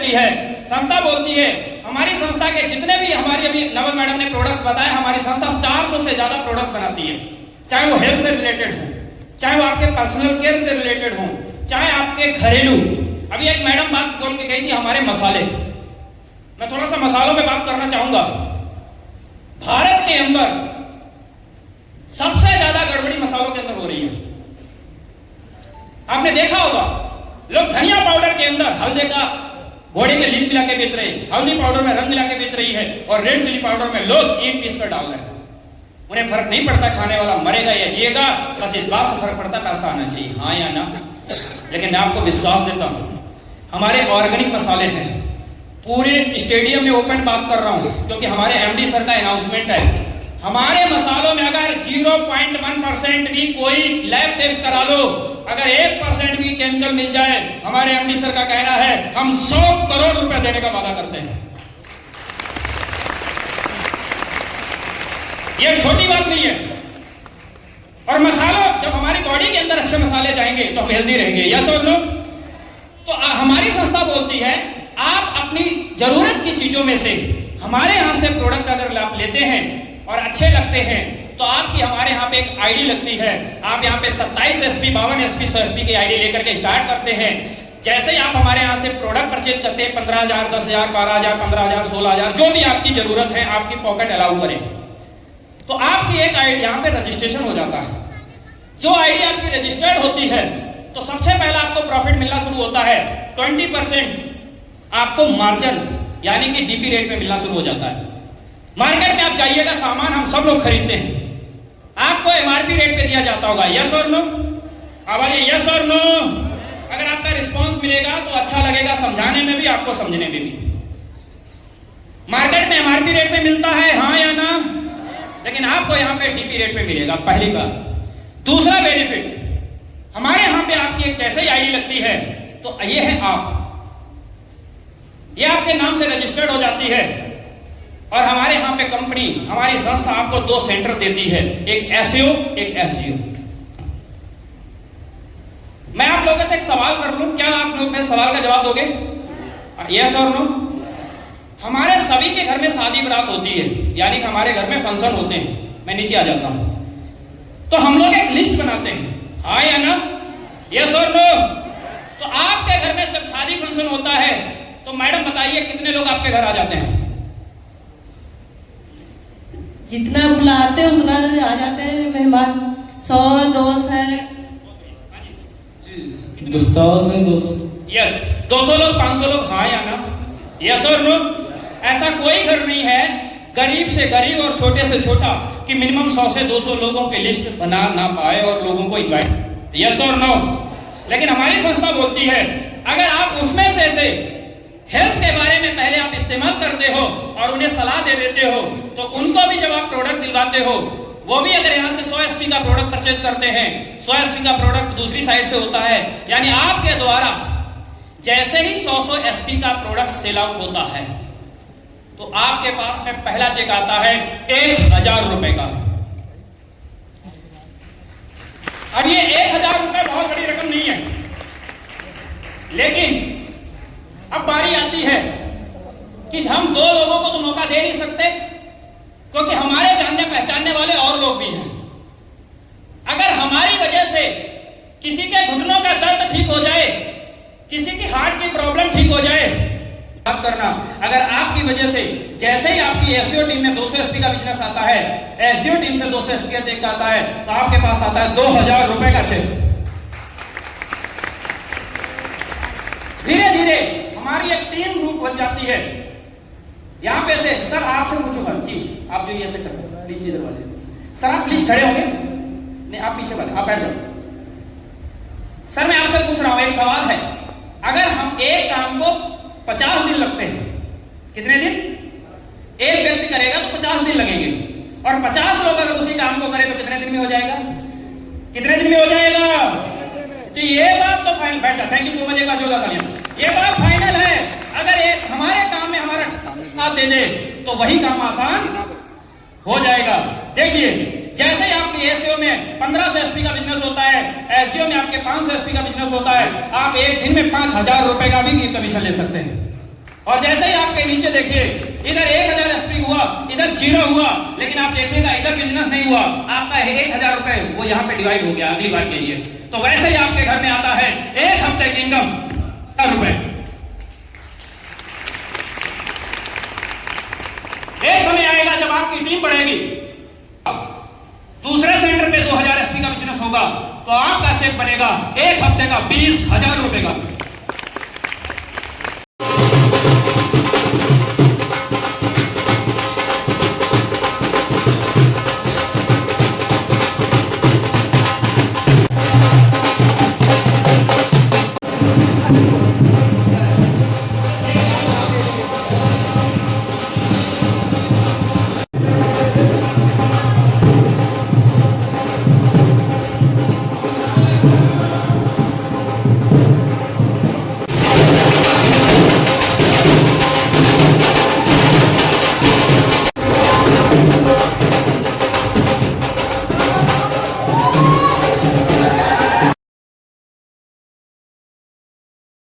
लगती है, संस्था बोलती है हमारी संस्था के जितने भी हमारी अभी नवल मैडम ने प्रोडक्ट्स बताए, हमारी संस्था 400 से ज्यादा प्रोडक्ट बनाती है, चाहे वो हेल्थ से रिलेटेड हो, चाहे वो आपके पर्सनल केयर से रिलेटेड हो, चाहे आपके घरेलू। अभी एक मैडम बात बोल के गई थी हमारे मसाले, मैं थोड़ा सा मसालों पे बात करना चाहूंगा। भारत के अंदर सबसे ज्यादा गड़बड़ी मसालों के अंदर हो रही है। आपने देखा होगा लोग धनिया पाउडर के अंदर हल्दी का घोड़े के लीप मिला के बेच रहे हैं, हल्दी पाउडर में रंग मिला के बेच रही है, और रेड चिली पाउडर में लोग ईंट पीस कर डाल रहे हैं। उन्हें फर्क नहीं पड़ता खाने वाला मरेगा या जिएगा, बस इस बात से फर्क पड़ता पैसा आना चाहिए, हाँ या ना। लेकिन मैं आपको विश्वास देता हूं हमारे ऑर्गेनिक मसाले हैं, पूरे स्टेडियम में ओपन बात कर रहा हूं क्योंकि हमारे एमडी सर का अनाउंसमेंट है, हमारे मसालों में अगर 0.1% भी कोई लैब टेस्ट करा लो, अगर 1% भी केमिकल मिल जाए, हमारे एमडी सर का कहना है हम 100 करोड़ रुपए देने का वादा करते हैं। यह छोटी बात नहीं है। और मसालों, जब हमारी बॉडी के अंदर अच्छे मसाले जाएंगे तो हम हेल्दी रहेंगे, यस और नो। तो हमारी संस्था बोलती है आप अपनी जरूरत की चीजों में से हमारे यहां से प्रोडक्ट अगर आप लेते हैं और अच्छे लगते हैं तो आपकी हमारे यहाँ पे एक आईडी लगती है। आप यहाँ पे 27 SP 52 SP 100 SP की आईडी लेकर के स्टार्ट करते हैं। जैसे ही आप हमारे यहाँ से प्रोडक्ट परचेज करते हैं 15,000 10,000 12,000 15,000 16,000 जो भी आपकी जरूरत है, आपकी पॉकेट अलाउ करें, तो आपकी एक आईडी यहाँ पे रजिस्ट्रेशन हो जाता है। जो आईडी आपकी रजिस्टर्ड होती है तो सबसे पहला आपको प्रॉफिट मिलना शुरू होता है। 20% आपको मार्जिन यानी कि डीपी रेट में मिलना शुरू हो जाता है। मार्केट में आप जाइएगा, सामान हम सब लोग खरीदते हैं, आपको एमआरपी रेट पे दिया जाता होगा, यस और नो। आवाज यस और नो। अगर आपका रिस्पांस मिलेगा तो अच्छा लगेगा, समझाने में भी आपको समझने में भी। मार्केट में एमआरपी रेट पे मिलता है, हाँ या ना, लेकिन आपको यहाँ पे डीपी रेट पे मिलेगा, पहली बात। दूसरा बेनिफिट, हमारे यहाँ पे आपकी एक जैसे ही आईडी लगती है तो ये है आप, ये आपके नाम से रजिस्टर्ड हो जाती है। और हमारे यहाँ पे कंपनी, हमारी संस्था आपको 2 सेंटर देती है, एक एसईओ एक एसजीओ। मैं आप लोगों से एक सवाल कर लूं, क्या आप लोग मेरे सवाल का जवाब दोगे, यस और नो। हमारे सभी के घर में शादी बारात होती है, यानी कि हमारे घर में फंक्शन होते हैं, मैं नीचे आ जाता हूं, तो हम लोग एक लिस्ट बनाते हैं, हाँ या ना, यस और नो। तो आपके घर में जब शादी फंक्शन होता है तो मैडम बताइए कितने लोग आपके घर आ जाते हैं? जितना बुलाते हैं उतना आ जाते हैं मेहमान, 100 200 100 से 200। यस, 200 लोग 500 लोग, हाँ या ना, यस और नो। ऐसा कोई घर नहीं है गरीब से गरीब और छोटे से छोटा कि मिनिमम 100 से 200 लोगों की लिस्ट बना ना पाए और लोगों को इनवाइट, यस और नो। लेकिन हमारी संस्था बोलती है अगर आप उसमें से हेल्थ के बारे में पहले आप इस्तेमाल करते हो और उन्हें सलाह दे देते हो, तो उनको भी जब आप प्रोडक्ट दिलवाते हो, वो भी अगर यहाँ से 100 SP का प्रोडक्ट परचेज करते हैं, 100 SP का प्रोडक्ट दूसरी साइड से होता है, यानी आपके द्वारा जैसे ही 100 SP का प्रोडक्ट सेल आउट होता है तो आपके पास में पहला चेक आता है 1,000 रुपए का। अब ये 1,000 रुपए बहुत बड़ी रकम नहीं है, लेकिन अब बारी आती है कि हम 2 लोगों को तो मौका दे नहीं सकते क्योंकि हमारे जानने पहचानने वाले और लोग भी हैं। अगर हमारी वजह से किसी के घुटनों का दर्द ठीक हो जाए, किसी की हार्ट की प्रॉब्लम ठीक हो जाए, बात करना, अगर आपकी वजह से जैसे ही आपकी एसईओ टीम में 200 SP का बिजनेस आता है, एसजीओ टीम से 200 SP का चेक आता है, तो आपके पास आता है 2,000 रुपए का चेक। धीरे धीरे हमारी एक टीम ग्रुप बन जाती है। यहां पे से सर आपसे पूछूंगा कि आप जो ऐसे करते हैं पीछे इधर वाले, सर आप प्लीज खड़े होंगे, नहीं आप पीछे वाले, आप बैठ जाओ। सर मैं आपसे पूछ रहा हूं, एक सवाल है, अगर हम एक काम को 50 दिन लगते हैं, कितने दिन? एक व्यक्ति करेगा तो 50 दिन लगेंगे, और 50 लोग अगर उसी काम को करें तो कितने दिन में हो जाएगा? कितने दिन में हो जाएगा? तो ये बात तो फाइनल, बैठ जाओ, थैंक यू सो मच, एक बार जोरदार तालियां। ये बात फाइनल है, अगर एक हमारे काम में हमारा साथ दे दे तो वही काम आसान हो जाएगा। देखिए जैसे ही आपकी एसईओ में 1500 SP का बिजनेस होता है, एसजीओ में आपके 500 SP का बिजनेस होता है, आप एक दिन में 5,000 रुपए का भी कमीशन ले सकते हैं। और जैसे ही आपके नीचे देखिए इधर 1000 एसपी हुआ, इधर 0 हुआ, लेकिन आप देखिएगा इधर बिजनेस नहीं हुआ, आपका 1000 रुपए वो यहाँ पे डिवाइड हो गया अगली बार के लिए। तो वैसे ही आपके घर में आता है एक हफ्ते की इनकम 1000 रुपए। एक समय आएगा जब आपकी टीम बढ़ेगी, दूसरे सेंटर पे 2000 एसपी का बिजनेस होगा, तो आपका चेक बनेगा एक हफ्ते का 20,000 रुपए का।